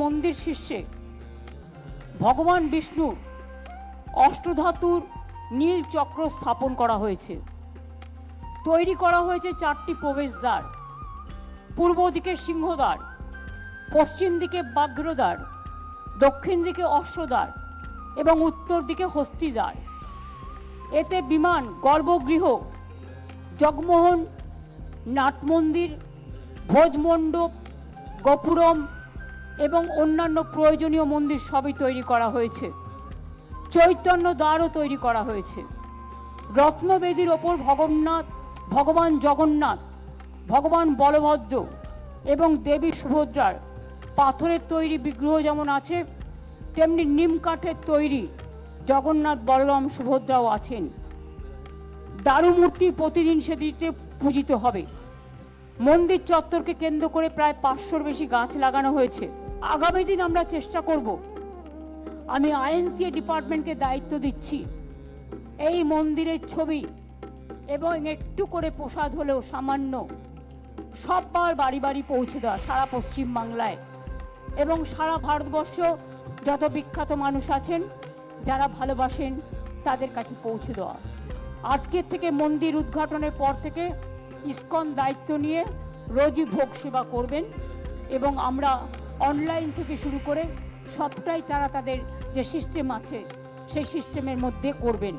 মন্দির শীর্ষে ভগবান বিষ্ণুর অষ্টধাতুর নীল চক্র স্থাপন করা হয়েছে। তৈরি করা হয়েছে 4টি প্রবেশদ্বার, পূর্ব দিকে সিংহদ্বার, পশ্চিম দিকে ব্যাঘ্রদ্বার, দক্ষিণ দিকে অশ্বদ্বার এবং উত্তর দিকে হস্তিদ্বার। এতে বিমান, গর্ভগৃহ, জগমোহন, নাটমন্দির, ভোজমণ্ডপ, গোপুরম এবং অন্যান্য প্রয়োজনীয় মন্দির সবই তৈরি করা হয়েছে। চৈতন্য দ্বারও তৈরি করা হয়েছে। রত্নবেদীর ওপর ভগবান জগন্নাথ, ভগবান বলভদ্র এবং দেবী সুভদ্রার পাথরের তৈরি বিগ্রহ যেমন আছে, তেমনি নিম কাঠের তৈরি জগন্নাথ, বলরাম, সুভদ্রাও আছেন। দারুমূর্তি প্রতিদিন সেদিকে পূজিত হবে। মন্দির চত্বরকে কেন্দ্র করে প্রায় 500-র বেশি গাছ লাগানো হয়েছে। আগামী দিন আমরা চেষ্টা করব, আমি আইএনসিএ ডিপার্টমেন্টকে দায়িত্ব দিচ্ছি, এই মন্দিরের ছবি এবং একটু করে প্রসাদ হলেও সামান্য সববার বাড়ি বাড়ি পৌঁছে দেওয়া, সারা পশ্চিম বাংলায় এবং সারা ভারতবর্ষ যত বিখ্যাত মানুষ আছেন যারা ভালোবাসেন তাদের কাছে পৌঁছে দেওয়া। আজকের থেকে মন্দির উদ্ঘাটনের পর থেকে ইসকন দায়িত্ব নিয়ে রোজই ভোগ সেবা করবেন এবং আমরা অনলাইন থেকে শুরু করে সবটাই তারা তাদের যে সিস্টেম আছে সেই সিস্টেমের মধ্যে করবেন।